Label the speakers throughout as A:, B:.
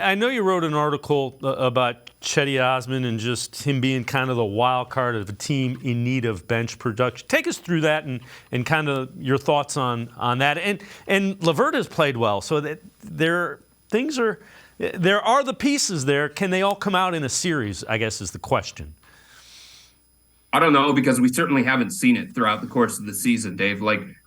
A: I know you wrote an article about Cedi Osman and just him being kind of the wild card of a team in need of bench production. Take us through that and kind of your thoughts on that. And LeVert has played well, so that there are the pieces there. Can they all come out in a series, I guess, is the question.
B: I don't know, because we certainly haven't seen it throughout the course of the season, Dave.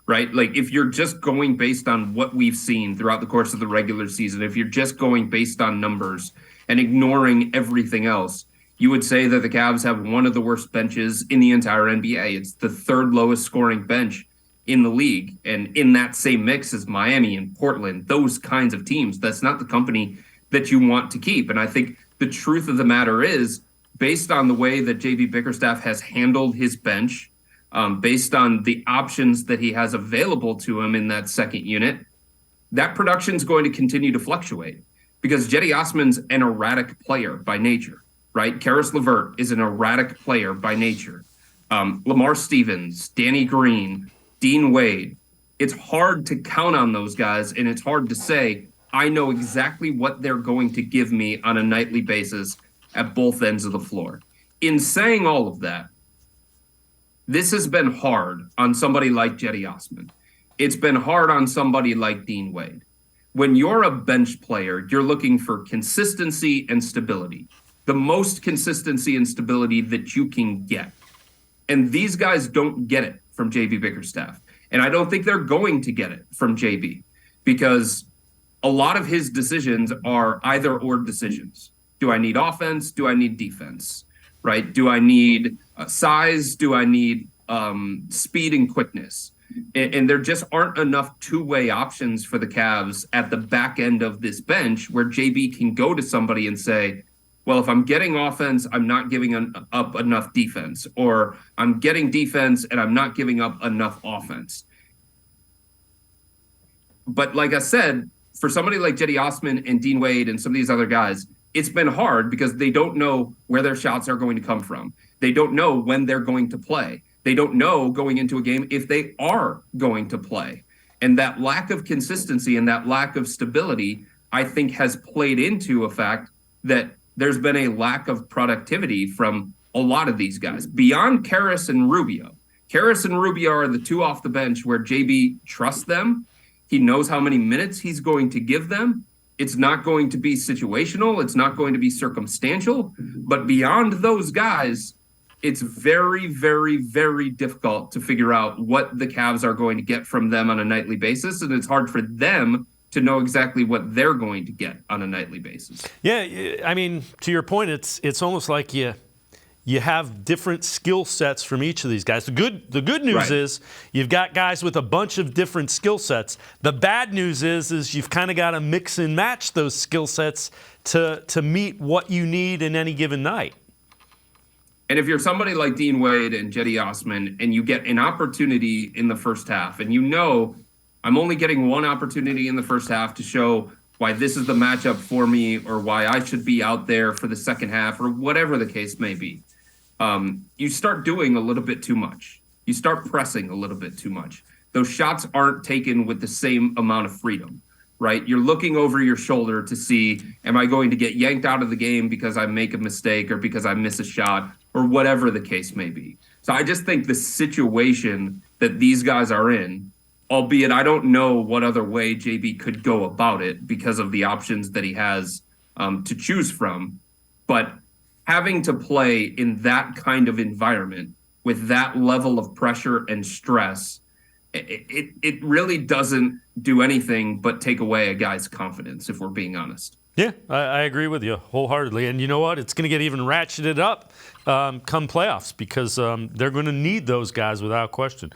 B: Right? Like, if you're just going based on what we've seen throughout the course of the regular season, if you're just going based on numbers and ignoring everything else, you would say that the Cavs have one of the worst benches in the entire NBA. It's the third lowest scoring bench in the league. And in that same mix is Miami and Portland, those kinds of teams. That's not the company that you want to keep. And I think the truth of the matter is, based on the way that JB Bickerstaff has handled his bench, based on the options that he has available to him in that second unit, that production is going to continue to fluctuate, because Cedi Osman's an erratic player by nature, right? Karis LeVert is an erratic player by nature. Lamar Stevens, Danny Green, Dean Wade. It's hard to count on those guys, and it's hard to say, I know exactly what they're going to give me on a nightly basis at both ends of the floor. In saying all of that, this has been hard on somebody like Cedi Osman. It's been hard on somebody like Dean Wade. When you're a bench player, you're looking for consistency and stability, the most consistency and stability that you can get. And these guys don't get it from JB Bickerstaff. And I don't think they're going to get it from JB, because a lot of his decisions are either or decisions. Do I need offense? Do I need defense? Right? Do I need size? Do I need speed and quickness? And there just aren't enough two-way options for the Cavs at the back end of this bench where JB can go to somebody and say, well, if I'm getting offense, I'm not giving up enough defense, or I'm getting defense and I'm not giving up enough offense. But like I said, for somebody like Cedi Osman and Dean Wade and some of these other guys, it's been hard because they don't know where their shots are going to come from. They don't know when they're going to play. They don't know going into a game if they are going to play. And that lack of consistency and that lack of stability, I think, has played into a fact that there's been a lack of productivity from a lot of these guys. Beyond Karis and Rubio. Karis and Rubio are the two off the bench where JB trusts them. He knows how many minutes he's going to give them. It's not going to be situational. It's not going to be circumstantial. But beyond those guys, it's very, very, very difficult to figure out what the Cavs are going to get from them on a nightly basis. And it's hard for them to know exactly what they're going to get on a nightly basis.
A: Yeah, I mean, to your point, it's almost like you have different skill sets from each of these guys. The good news is you've got guys with a bunch of different skill sets. The bad news is you've kind of got to mix and match those skill sets to meet what you need in any given night.
B: And if you're somebody like Dean Wade and Cedi Osman and you get an opportunity in the first half, and you know, I'm only getting one opportunity in the first half to show why this is the matchup for me, or why I should be out there for the second half, or whatever the case may be. You start doing a little bit too much. You start pressing a little bit too much. Those shots aren't taken with the same amount of freedom, right? You're looking over your shoulder to see, am I going to get yanked out of the game because I make a mistake or because I miss a shot, or whatever the case may be. So I just think the situation that these guys are in, albeit I don't know what other way JB could go about it because of the options that he has to choose from, but having to play in that kind of environment with that level of pressure and stress, it really doesn't do anything but take away a guy's confidence, if we're being honest.
A: Yeah, I agree with you wholeheartedly. And you know what? It's going to get even ratcheted up come playoffs, because they're going to need those guys without question.